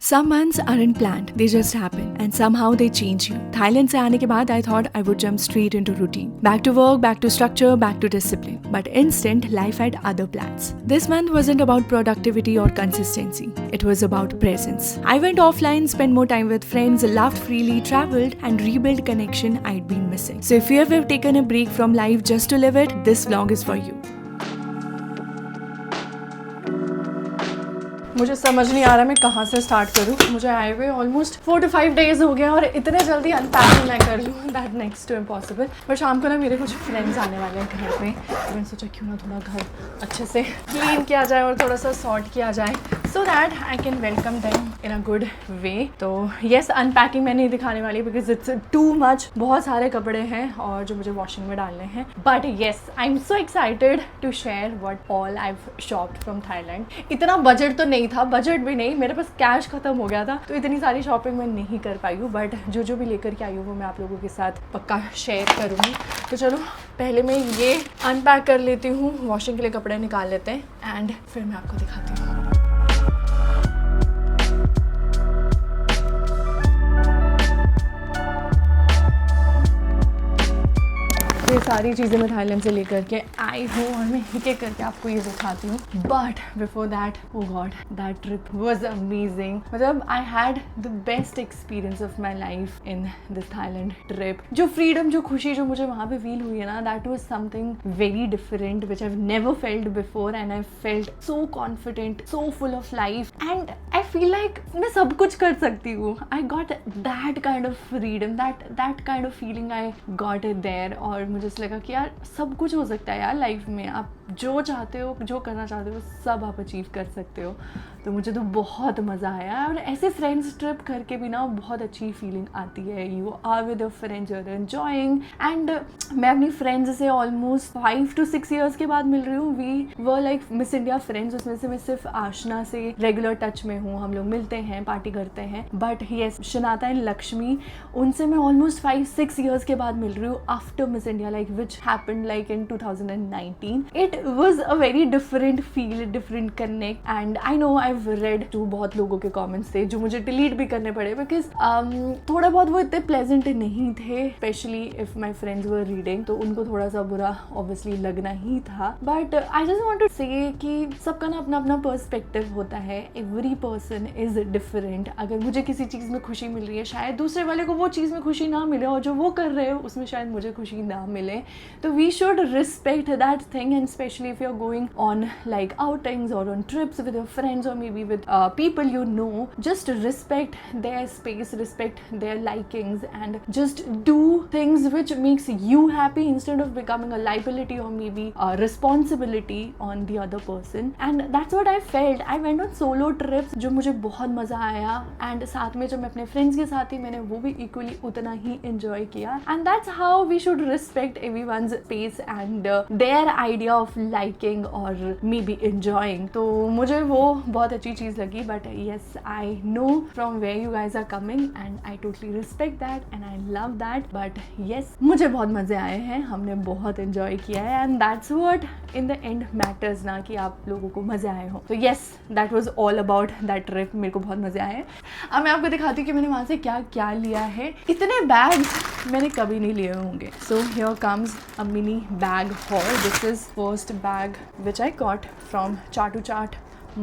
Some months aren't planned, they just happen and somehow they change you. Thailand से आने के बाद I thought I would jump straight into routine. Back to work, back to structure, back to discipline. But instant, life had other plans. This month wasn't about productivity or consistency. It was about presence. I went offline, spent more time with friends, laughed freely, traveled and rebuilt connection I'd been missing. So if you have ever taken a break from life just to live it, this vlog is for you. मुझे समझ नहीं आ रहा मैं कहाँ से start करूँ. मुझे आए हुए ऑलमोस्ट 4 to 5 डेज हो गए और इतने जल्दी अनपैकिंग मैं कर लूँ दैट नेक्स्ट टू इम्पॉसिबल. पर शाम को ना मेरे कुछ फ्रेंड्स आने वाले हैं घर पे. तो मैंने सोचा क्यों ना थोड़ा घर अच्छे से क्लीन किया जाए और थोड़ा सा सॉर्ट किया जाए so that I can welcome them in a good way. तो येस, अनपैकिंग मैं नहीं दिखाने वाली बिकॉज इट्स टू मच. बहुत सारे कपड़े हैं और जो मुझे वॉशिंग में डालने हैं. But yes, I am so excited to share what all I have shopped from Thailand. इतना बजट तो नहीं था, बजट भी नहीं, मेरे पास कैश खत्म हो गया था तो इतनी सारी शॉपिंग मैं नहीं कर पाई हूँ. बट जो भी लेकर के आई हूँ वो मैं आप लोगों के साथ पक्का शेयर करूँगी. तो चलो पहले मैं ये अनपैक कर लेती हूँ, वॉशिंग के लिए कपड़े निकाल लेते हैं एंड फिर मैं आपको दिखाती हूँ. ये सारी चीज़ें मैं थाईलैंड से लेकर के आई हूँ और मैं एक एक करके आपको ये दिखाती हूँ. But before that, oh God, that trip was amazing. मतलब I had the best experience of my life in this Thailand trip. जो फ्रीडम, जो खुशी जो मुझे वहाँ पे फील हुई है ना, that was something very different which I never felt before. And I felt so confident, so full of life and I feel like मैं सब कुछ कर सकती हूँ. I got that kind of freedom, that kind of feeling I got it there. और मुझे लगा कि यार सब कुछ हो सकता है यार लाइफ में. आप जो चाहते हो, जो करना चाहते हो, सब आप अचीव कर सकते हो. तो मुझे तो बहुत मज़ा आया. और ऐसे फ्रेंड्स ट्रिप करके भी ना बहुत अच्छी फीलिंग आती है. You are with your friends, you are enjoying. And मैं अपनी फ्रेंड्स से ऑलमोस्ट 5 to 6 years के बाद मिल रही हूँ. We were like Miss India friends. उसमें से मैं सिर्फ आशना से रेगुलर टच में हूँ. हम लोग मिलते हैं, पार्टी करते हैं. बट येस, शनाता एंड लक्ष्मी, उनसे मैं ऑलमोस्ट 5-6 years के बाद मिल रही हूँ after miss India, like which happened like in 2019. It was a very different feel, different connect. And I know I've read to बहुत लोगों के comments थे जो मुझे delete भी करने पड़े because थोड़ा बहुत वो इतने pleasant नहीं थे, especially if my friends were reading. तो उनको थोड़ा सा बुरा obviously लगना ही था. But I just want to say कि सबका ना अपना अपना perspective होता है. Every person is different. अगर मुझे किसी चीज़ में खुशी मिल रही है, शायद दूसरे वाले को वो चीज़ में खुशी ना मिले, और जो वो कर रहे हो उसमें शायद मुझे खुशी ना मिले. तो we should respect that thing. And specially if you are going on like outings और on trips with your friends और maybe with people you know, just respect their space, respect their likings and just do things which makes you happy instead of becoming a liability और maybe responsibility on the other person. And that's what I felt. I went on solo trips जो मुझे बहुत मजा आया. And साथ में जब मैं अपने फ्रेंड्स के साथ थी, मैंने वो भी इक्वली उतना ही एंजॉय किया. And that's how we should respect everyone's pace and their idea of liking or maybe enjoying. तो मुझे वो बहुत अच्छी चीज़ लगी. But yes, I know from where you guys are coming and I totally respect that and I love that. But yes, मुझे बहुत मज़े आए हैं, हमने बहुत enjoy किया है and that's what in the end matters ना, कि आप लोगों को मज़े आए हो. तो yes, that was all about that trip. मेरे को बहुत मज़े आए. अब मैं आपको दिखाती हूँ कि मैंने वहाँ से क्या क्या लिया है. इतने बैग्स मैंने कभी नहीं लिए होंगे. So here comes a mini bag haul. This is first bag which I got from Chatu Chaat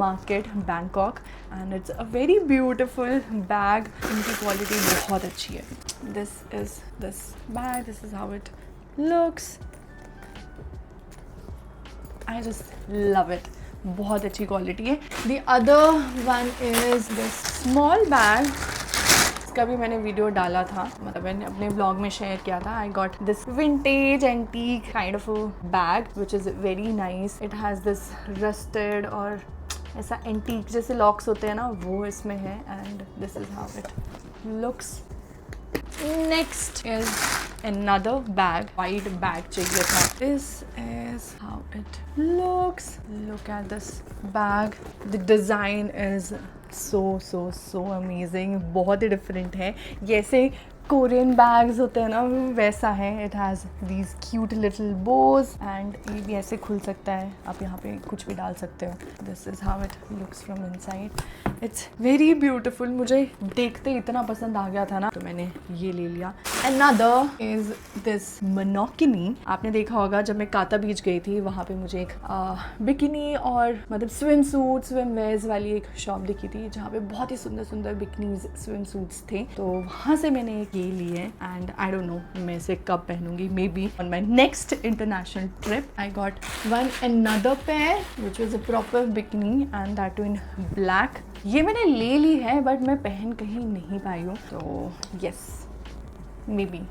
Market, Bangkok, and it's a very beautiful bag. इनकी quality बहुत अच्छी है. This is this bag. This is how it looks. I just love it. बहुत अच्छी quality है. The other one is this small bag. इसका भी मैंने वीडियो डाला था, मतलब मैंने अपने ब्लॉग में शेयर किया था. आई got this vintage antique kind of bag which is very nice. It has this rusted और ऐसा एंटीक जैसे लॉक्स होते हैं ना, वो इसमें है. And this is how it looks. Next is another bag, white bag चाहिए था. This is how it looks. Look at this bag. The design is so amazing. बहुत ही डिफरेंट है. ये ऐसे कोरियन बैग्स होते हैं ना, वैसा है. It has these cute little Bhoj and ये भी ऐसे खुल सकता है, आप यहाँ पे कुछ भी डाल सकते हो. This is how it looks from inside. It's very beautiful. मुझे देखते इतना पसंद आ गया था ना, तो मैंने ये ले लिया. Another is this monokini. आपने देखा होगा जब मैं काता बीच गई थी, वहाँ पे मुझे एक बिकिनी और मतलब स्विम सूट स्विम वेयर्स वाली एक शॉप दिखी थी, जहाँ पे बहुत ही सुंदर सुंदर बिकिनीज स्विम सूट्स थे. तो वहाँ से मैंने एक ये ली है एंड आई डोंट नो मैं इसे कब पहनूंगी. Maybe on my next international trip. I got one another pair which was a proper bikini and that too in black. ये मैंने ले ली है बट मैं पहन कहीं नहीं पाई हूँ. तो yes, may be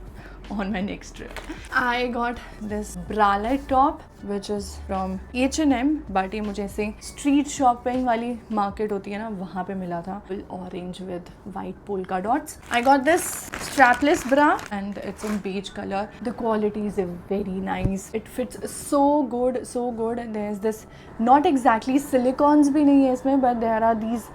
on my next trip. I got this bralette top which is from H&M, but ये मुझे ऐसे स्ट्रीट शॉपिंग वाली मार्केट होती है ना, वहाँ पे मिला था. Orange with white polka dots. I got this strapless bra and it's in beige color. The quality is very nice. It fits so good, so good. There's this not exactly silicons भी नहीं है इसमें, but there are these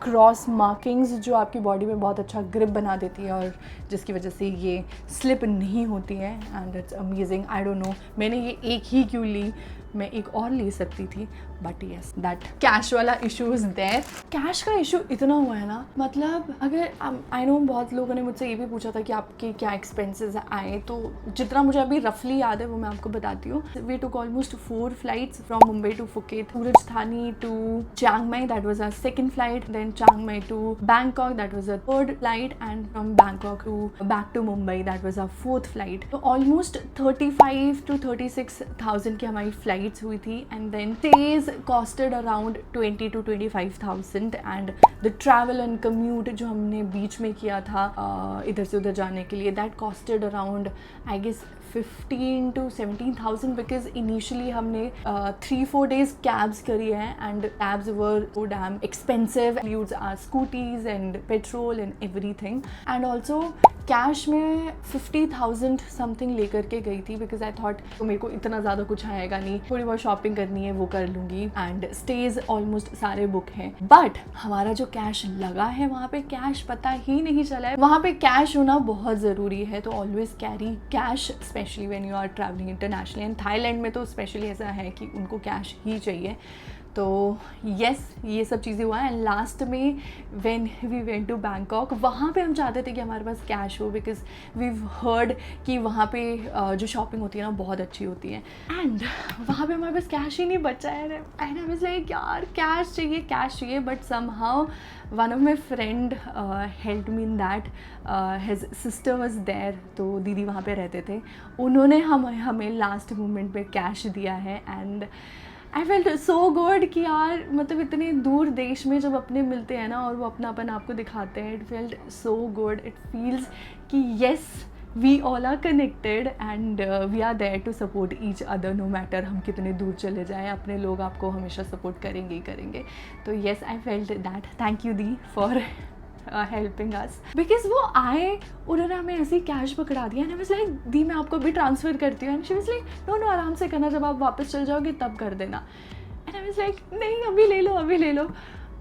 cross markings जो आपकी body में बहुत अच्छा grip बना देती है और जिसकी वजह से ये स्लिप नहीं होती है. And it's amazing. I don't know मैंने ये एक ही क्यों ली, मैं एक और ले सकती थी. बट येस, दैट कैश वाला इशू इज देयर. कैश का इशू इतना हुआ है ना, मतलब अगर आई नो बहुत लोगों ने मुझसे ये भी पूछा था कि आपके क्या एक्सपेंसेस आए, तो जितना मुझे अभी रफली याद है वो मैं आपको बताती हूँ. We took almost 4 flights from Mumbai to Phuket, राजधानी to Chiang Mai, that was our second flight. Then Chiang Mai to Bangkok, that was our third flight. And from Bangkok to back to Mumbai, that was our fourth flight. तो almost 35 to 36,000 की हमारी flights हुई थी. And then stays costed around 20 to 25,000 and the travel and commute जो हमने बीच में किया था इधर से उधर जाने के लिए, that costed around I guess 15 to 17,000 because initially हमने 3-4 days cabs करी है and cabs were so damn expensive. Includes our scooties and petrol and everything. And also cash में 50,000 समथिंग लेकर के गई थी बिकॉज आई थॉट तो मेरे को इतना ज़्यादा कुछ आएगा नहीं, थोड़ी बहुत शॉपिंग करनी है वो कर लूँगी. एंड स्टेज ऑलमोस्ट सारे बुक हैं. बट हमारा जो कैश लगा है वहाँ पे कैश पता ही नहीं चला है. वहाँ पे कैश होना बहुत ज़रूरी है, तो always carry cash specially when you are travelling internationally. And Thailand में तो स्पेशली ऐसा है कि उनको कैश ही चाहिए. तो यस, ये सब चीज़ें हुआ. एंड लास्ट में when we went to Bangkok, वहाँ पे हम चाहते थे कि हमारे पास कैश हो बिकॉज वी हर्ड कि वहाँ पे जो शॉपिंग होती है ना बहुत अच्छी होती है. एंड वहाँ पे हमारे पास कैश ही नहीं बचा है. एंड आई वाज लाइक यार कैश चाहिए. But somehow one of my friend help me in that. His sister was there, तो दीदी वहाँ पे रहते थे, उन्होंने हमें लास्ट मोमेंट पे कैश दिया है. And I felt so good कि यार मतलब इतने दूर देश में जब अपने मिलते हैं ना और वो अपनापन आपको दिखाते हैं, it felt so good. It feels कि yes we all are connected and we are there to support each other no matter हम कितने दूर चले जाएँ, अपने लोग आपको हमेशा सपोर्ट करेंगे ही करेंगे. तो yes, I felt that. Thank you दी फॉर हेल्पिंग अस बिकॉज वो आए, उन्होंने हमें ऐसे ही कैश पकड़ा दिया. एंड आई वाज लाइक दी मैं आपको अभी ट्रांसफ़र करती हूँ. And she was like no आराम से करना, जब आप वापस चल जाओगे तब कर देना. एंड आई वाज लाइक नहीं अभी ले लो.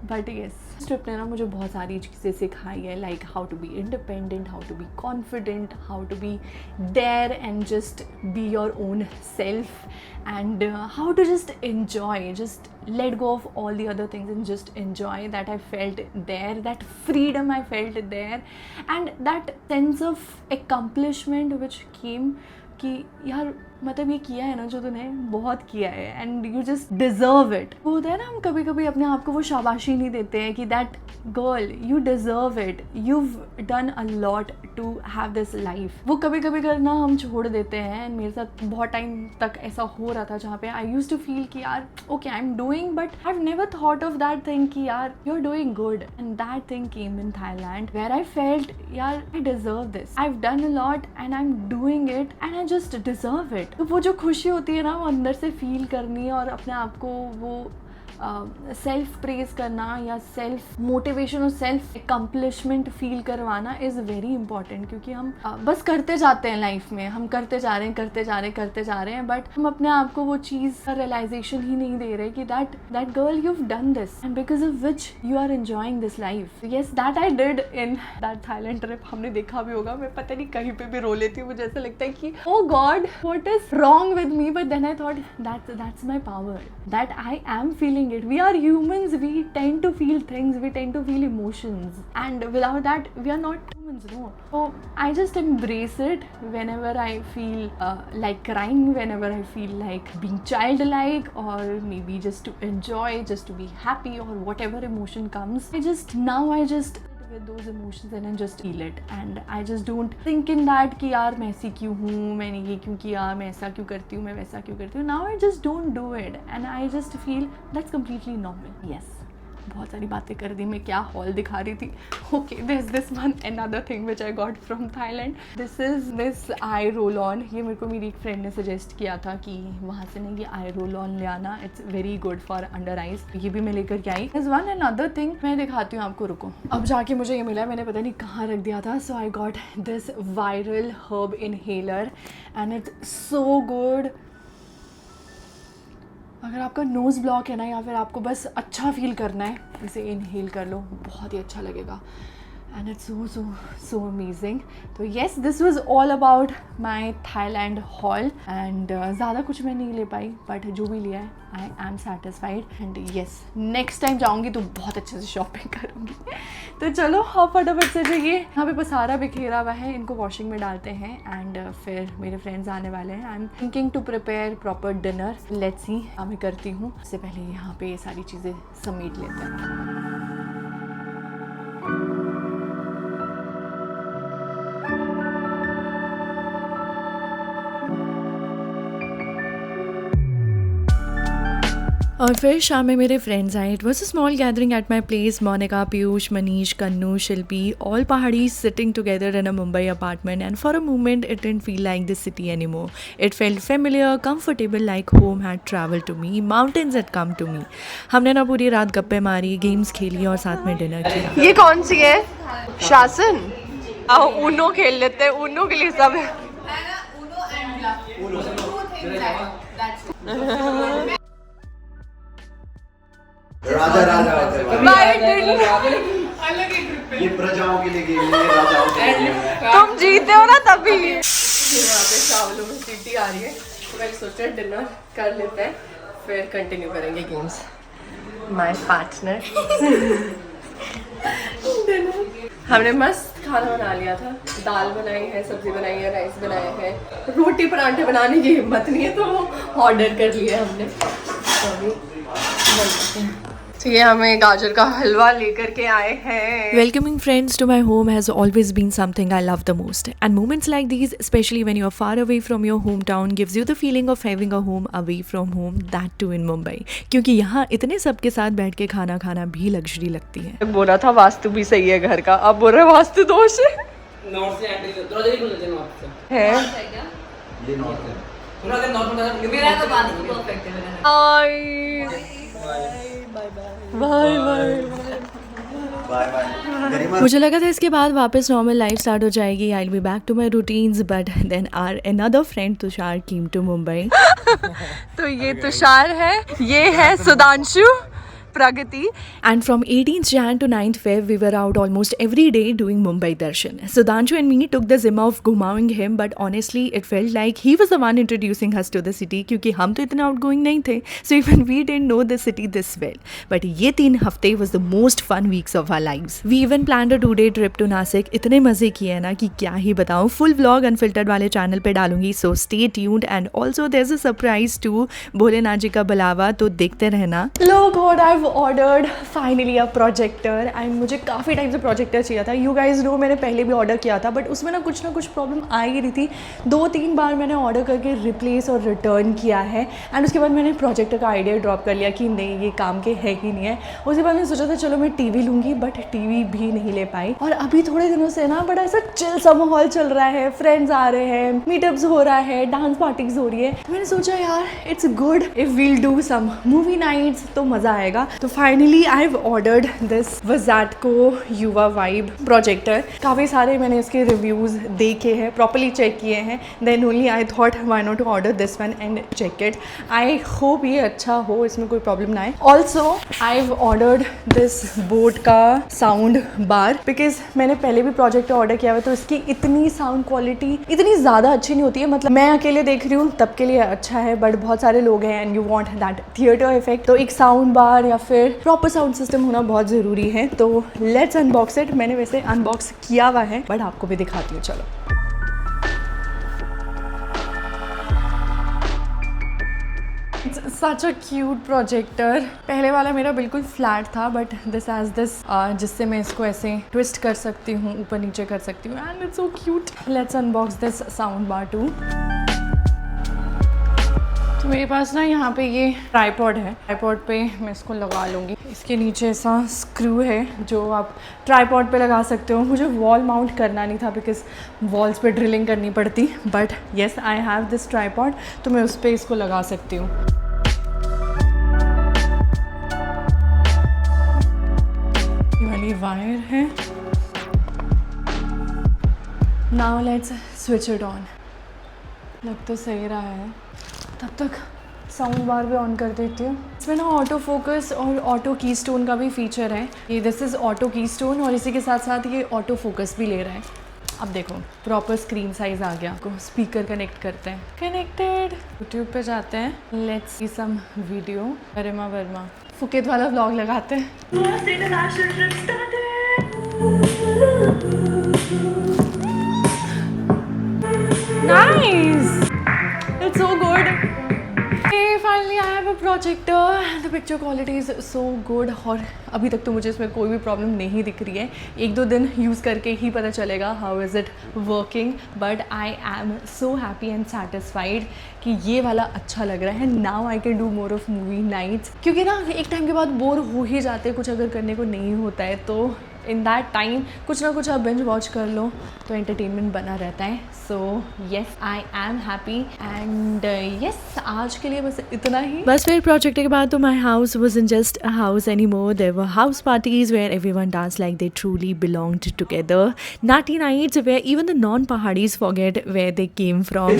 बट येस, ट्रिप ने ना मुझे बहुत सारी चीज़ें सिखाई है, like how to be independent, how to be confident, how to be there and just be your own self, and how to just enjoy, just let go of all the other things and just enjoy. That I felt there, that freedom I felt there, and that sense of accomplishment which came कि यार मतलब ये किया है ना जो तूने, बहुत किया है and you just deserve it. वो होता है ना, हम कभी कभी अपने आप को वो शाबाशी नहीं देते हैं कि that girl you deserve it, you've done a lot to have this life. वो कभी कभी करना हम छोड़ देते हैं. एंड मेरे साथ बहुत टाइम तक ऐसा हो रहा था जहाँ पे आई यूज्ड टू फील कि यार okay I am doing, but I have never thought of that thing कि यार you are doing good. And that thing came in Thailand where I felt यार I deserve this, I have done a lot and I am doing it and I just deserve it. तो वो जो खुशी होती है ना वो अंदर से फील करनी है और अपने आप को वो सेल्फ प्रेज करना या सेल्फ मोटिवेशन और सेल्फ अकम्पलिशमेंट फील करवाना इज़ वेरी इंपॉर्टेंट, क्योंकि हम बस करते जाते हैं लाइफ में, हम करते जा रहे हैं बट हम अपने आप को वो चीज़ का रियलाइजेशन ही नहीं दे रहे कि that girl you have done this and because of which you are enjoying this life. Yes, that I did in that Thailand trip. हमने देखा भी होगा, मैं पता नहीं कहीं पे भी रो लेती हूँ. मुझे ऐसा लगता है कि oh God what is wrong with me, but then I thought that's my power, that I am feeling it. We are humans, we tend to feel things, we tend to feel emotions, and without that we are not humans, no. So I just embrace it whenever I feel like crying, whenever I feel like being childlike, or maybe just to enjoy, just to be happy, or whatever emotion comes. I just with those emotions and I just feel it, and I just don't think in that कि यार मैं ऐसी क्यों हूँ, मैंने ये क्यों किया, मैं ऐसा क्यों करती हूँ, मैं वैसा क्यों करती हूँ. Now I just don't do it and I just feel that's completely normal. Yes. बहुत सारी बातें कर दी, मैं क्या हॉल दिखा रही थी. Okay, this one another thing which I got from Thailand. This I roll on. ये मेरे को मेरी एक फ्रेंड ने सजेस्ट किया था कि वहाँ से नहीं, ये आई रोल ऑन ले आना, it's very good for under eyes. ये भी मैं लेकर के आई. दिस वन अनदर थिंग मैं दिखाती हूँ आपको, रुको. अब जाके मुझे ये मिला, मैंने पता नहीं कहाँ रख दिया था. So I got this viral herb inhaler and it's so good. अगर आपका नोज़ ब्लॉक है ना, या फिर आपको बस अच्छा फील करना है, इसे इनहेल कर लो, बहुत ही अच्छा लगेगा. And it's so amazing. तो yes, this was all about my Thailand haul and ज़्यादा कुछ मैं नहीं ले पाई, बट जो भी लिया है I am satisfied. And yes, next time जाऊँगी तो बहुत अच्छे से शॉपिंग करूँगी. तो चलो आप फटाफट से जाइए. यहाँ पे पसारा बिखेरा हुआ है, इनको वॉशिंग में डालते हैं एंड फिर मेरे फ्रेंड्स आने वाले हैं. I am thinking to prepare proper dinner. Let's see मैं करती हूँ. उससे पहले यहाँ पे ये सारी चीज़ें समेट लेते हैं. और फिर शाम में मेरे फ्रेंड्स आए. It was a small gathering at my place. Monika, Piyush, Manish, Kannu, Shilpi, all Pahadis sitting together in a Mumbai apartment. And for a moment it didn't feel like this city any more. It felt familiar, comfortable, like home had travel to me. Mountains had come to me. हमने ना पूरी रात गप्पे मारी, games खेली और साथ में डिनर किया. ये कौन सी है? शासन. आओ ऊनो खेल लेते हैं. ऊनो के लिए सब है. राजा ये प्रजाओं के लिए गेम है, राजाओं के लिए. तुम जीते हो ना तभी. वहाँ पे चावलों में सीटी आ रही है, तो मैं सोचा डिनर कर लेते हैं, फिर कंटिन्यू करेंगे गेम्स. My partner. हमने मस्त खाना बना लिया था. दाल बनाई है, सब्जी बनाई है, राइस बनाया है. रोटी परांठे बनाने की हिम्मत नहीं है तो ऑर्डर कर लिया हमने. तो अभी बनते हैं. तो ये हमें गाजर का हलवा लेकर के आए हैं. Welcoming friends to my home has always been something I love the most. And moments like these, especially when you are far away from your hometown, gives you the feeling of having a home away from home, that too in Mumbai. क्योंकि यहाँ इतने सबके साथ बैठ के खाना खाना भी लग्जरी लगती है. बोला था वास्तु भी सही है घर का, अब बोल रहे वास्तु दोष है. नॉर्थ से एंट्री दरवाजे नहीं खुलते नॉर्थ से है. ये नॉर्थ है. थोड़ा देर नॉर्थ में मेरा तो वास्तु परफेक्ट है. Bye bye. Bye bye. Garima मुझे लगा था इसके बाद वापस नॉर्मल लाइफ स्टार्ट हो जाएगी. I will be back to my routines, but then our another friend Tushar came to Mumbai. तो ये तुषार है, ये है Sudhanshu, Pragati. And from 18th Jan to 9th Feb, we were out almost every day doing Mumbai Darshan. Sudhanshu and me took the zimmer of घुमाऊंग him, but honestly, it felt like he was the one introducing us to the city, क्योंकि हम तो इतना outgoing नहीं थे. So even we didn't know the city this well. But ये 3 हफ्ते was the most fun weeks of our lives. We even planned a 2-day trip to Nasik. इतने मजे किए ना कि क्या ही बताऊँ. Full vlog Unfiltered वाले channel पे डालूंगी, so stay tuned. And also there's a surprise too. Bholenath ji का बुलावा, तो देखते रहना. Look what I've have ordered finally a projector and मुझे काफ़ी टाइम से प्रोजेक्टर चाहिए था. यू गाइज नो मैंने पहले भी ऑर्डर किया था बट उसमें ना कुछ प्रॉब्लम आ ही रही थी. 2-3 बार मैंने ऑर्डर करके रिप्लेस और रिटर्न किया है एंड उसके बाद मैंने प्रोजेक्टर का आइडिया ड्रॉप कर लिया कि नहीं ये काम के है कि नहीं है. उसके बाद मैंने सोचा था चलो मैं टीवी लूँगी बट टीवी भी नहीं ले पाई. और अभी थोड़े दिनों से ना बड़ा ऐसा चिल सा माहौल चल रहा है, फ्रेंड्स आ रहे हैं, मीटअप्स हो रहा है, डांस पार्टीज हो रही है. मैंने सोचा यार it's good if we'll do some movie nights तो मज़ा आएगा. तो finally I have ordered this Wzatco Yuva vibe projector. काफ़ी सारे मैंने इसके रिव्यूज़ देखे हैं, प्रॉपरली चेक किए हैं. Then only I thought why not to order this one and check it. I hope ये अच्छा हो, इसमें कोई प्रॉब्लम ना आए. Also I have ordered this boAt का साउंड बार बिकॉज मैंने पहले भी प्रोजेक्टर ऑर्डर किया हुआ तो इसकी इतनी साउंड क्वालिटी इतनी ज़्यादा अच्छी नहीं होती है. मतलब मैं अकेले देख रही हूँ तब के लिए अच्छा है बट बहुत सारे लोग हैं and you want that theatre effect. तो एक साउंड बार या फिर प्रॉपर साउंड सिस्टम होना बहुत ज़रूरी है. तो लेट्स अनबॉक्स इट. मैंने वैसे अनबॉक्स किया हुआ है बट आपको भी दिखाती हूँ. चलो सच अ क्यूट प्रोजेक्टर. पहले वाला मेरा बिल्कुल फ्लैट था बट दिस हैज दिस जिससे मैं इसको ऐसे ट्विस्ट कर सकती हूँ, ऊपर नीचे कर सकती हूँ and it's so cute. Let's unbox this sound bar too. तो मेरे पास ना यहाँ पे ये ट्राइपॉड है. ट्राइपॉड पे मैं इसको लगा लूँगी. इसके नीचे ऐसा स्क्रू है जो आप ट्राइपॉड पे लगा सकते हो. मुझे वॉल माउंट करना नहीं था बिकॉज वॉल्स पे ड्रिलिंग करनी पड़ती but yes I have this tripod तो मैं उस पर इसको लगा सकती हूँ. ये वाली वायर है. Now let's switch it on. लग तो सही रहा है. तब तक साउंड बार भी ऑन कर देती हूँ. इसमें ना ऑटो फोकस और ऑटो की स्टोन का भी फीचर है. ये दिस इज़ ऑटो की स्टोन और इसी के साथ साथ ये ऑटो फोकस भी ले रहा है. अब देखो प्रॉपर स्क्रीन साइज आ गया. आपको स्पीकर कनेक्ट करते हैं. कनेक्टेड. यूट्यूब पे जाते हैं. Let's see some video. Garima Verma Phuket वाला व्लॉग लगाते हैं. Nice. It's so good. Hey, finally I have a projector. The picture quality is so good. और अभी तक तो मुझे इसमें कोई भी प्रॉब्लम नहीं दिख रही है. 1-2 दिन यूज़ करके ही पता चलेगा how is it working. But I am so happy and satisfied कि ये वाला अच्छा लग रहा है. Now I can do more of movie nights. क्योंकि ना एक टाइम के बाद बोर हो ही जाते हैं. कुछ अगर करने को नहीं होता है तो इन दैट टाइम कुछ ना कुछ आप बिंज वॉच कर लो तो एंटरटेनमेंट बना रहता है. So yes I am happy and yes आज के लिए बस इतना ही. बस फिर प्रोजेक्ट के बाद तो my house wasn't just a house any more. There were house parties where everyone dance like they truly belonged together. Nati nights where even the non Pahadis forget where they came from.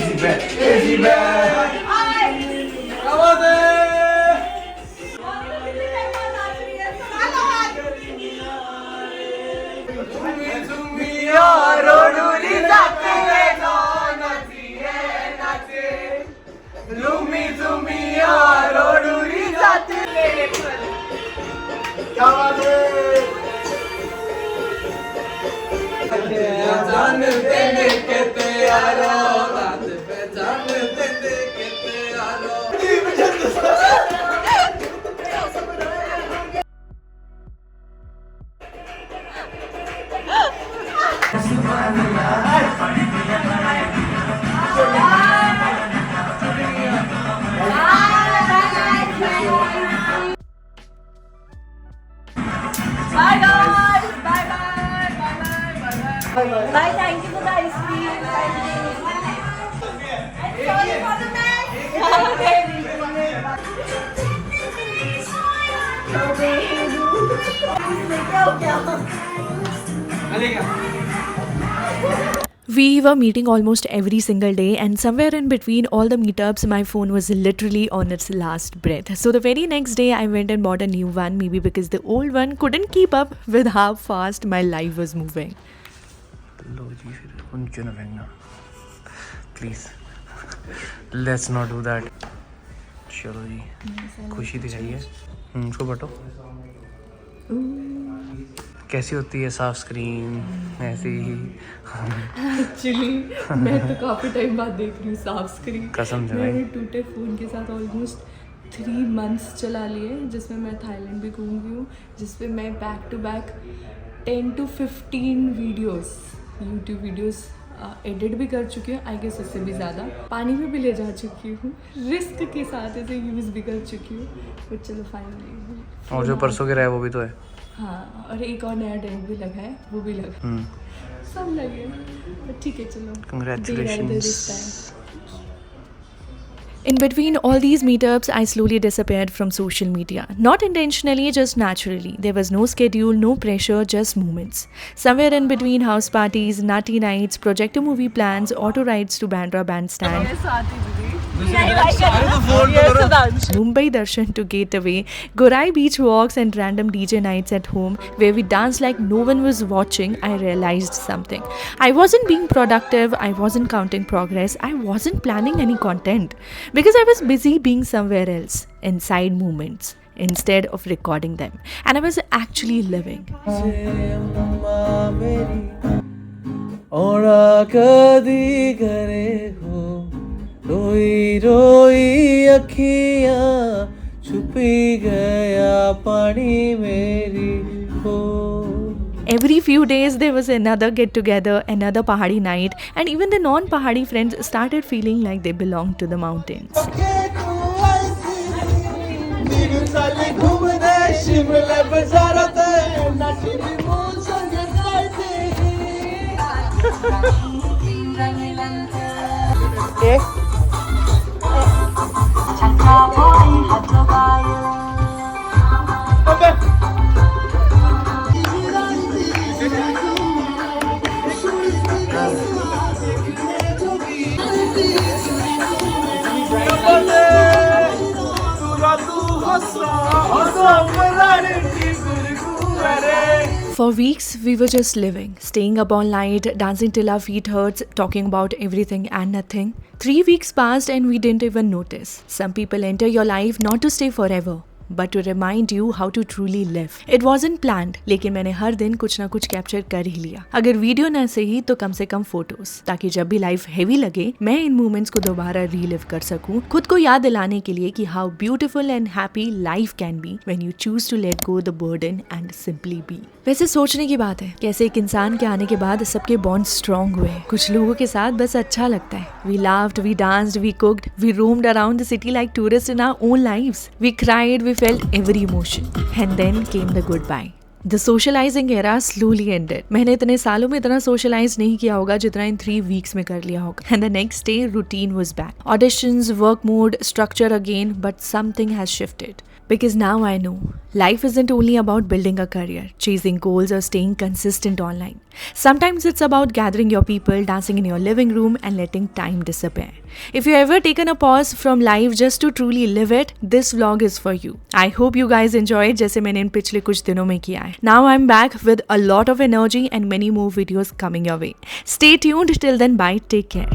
Bye, thank you for the ice cream. And sorry for the We were meeting almost every single day, and somewhere in between all the meetups, my phone was literally on its last breath. So the very next day, I went and bought a new one, maybe because the old one couldn't keep up with how fast my life was moving. Please, let's not do that. चलो जी, खुशी दिखाइए. उसको बटो. कैसी होती है साफ screen? ऐसे ही. Actually मैं तो काफ़ी टाइम बाद देख रही हूँ साफ स्क्रीन. कसम से भाई. मैंने टूटे फ़ोन के साथ ऑलमोस्ट 3 months चला लिए, जिसमें मैं थाईलैंड भी घूम गई हूँ, जिसपे मैं back to back 10 to 15 videos, YouTube videos edit भी कर चुकी हूँ, आई गेस उससे भी ज़्यादा। पानी में भी ले जा चुकी हूँ, रिस्क के साथ इसे यूज़ भी कर चुकी हूँ, बट चलो फाइनली। और जो परसों के रहा है वो भी तो है। हाँ, और एक और नया डेंट भी लगा है, वो भी लगा, सब लगे, बट ठीक है चलो। Congratulations. In between all these meetups, I slowly disappeared from social media. Not intentionally, just naturally. There was no schedule, no pressure, just moments. Somewhere in between house parties, nutty nights, projector movie plans, auto rides to Bandra Bandstand, Mumbai Darshan to Gateway, Gorai beach walks and random DJ nights at home where we danced like no one was watching, I realized something. I wasn't being productive, I wasn't counting progress, I wasn't planning any content. Because I was busy being somewhere else, inside moments, instead of recording them. And I was actually living. रोई रोई अखियां छुपी गया पानी मेरी हो। Every few days there was another get together, another Pahadi night, and even the non-Pahadi friends started feeling like they belonged to the mountains. For weeks, we were just living, staying up all night, dancing till our feet hurts, talking about everything and nothing. 3 weeks passed and we didn't even notice. Some people enter your life not to stay forever, but to remind you how to truly live. It wasn't planned, लेकिन मैंने हर दिन कुछ ना कुछ capture कर ही लिया। अगर video ना सही तो कम से कम फोटोज, ताकि जब भी लाइफ हैवी लगे मैं इन मोमेंट्स को दोबारा रीलिव कर सकूं, खुद को याद दिलाने के लिए कि how beautiful and happy life can be when you choose to let go the burden and simply be. वैसे सोचने की बात है, कैसे एक इंसान के आने के बाद सबके बॉन्ड स्ट्रॉन्ग हुए। कुछ लोगों के साथ बस अच्छा लगता है। We laughed, we danced, we cooked, we roamed around the city like tourist in our own lives. We cried, we felt every emotion, and then came the goodbye. The socializing era slowly ended. मैंने इतने सालों में इतना socialize नहीं किया होगा जितना इन 3 weeks में कर लिया होगा. And the next day, routine was back. Auditions, work mode, structure again, but something has shifted. Because now I know, life isn't only about building a career, chasing goals or staying consistent online. Sometimes it's about gathering your people, dancing in your living room and letting time disappear. If you ever taken a pause from life just to truly live it, this vlog is for you. I hope you guys enjoyed जैसे मैंने इन पिछले कुछ दिनों में किया है. Now I'm back with a lot of energy and many more videos coming your way. Stay tuned till then, bye, take care.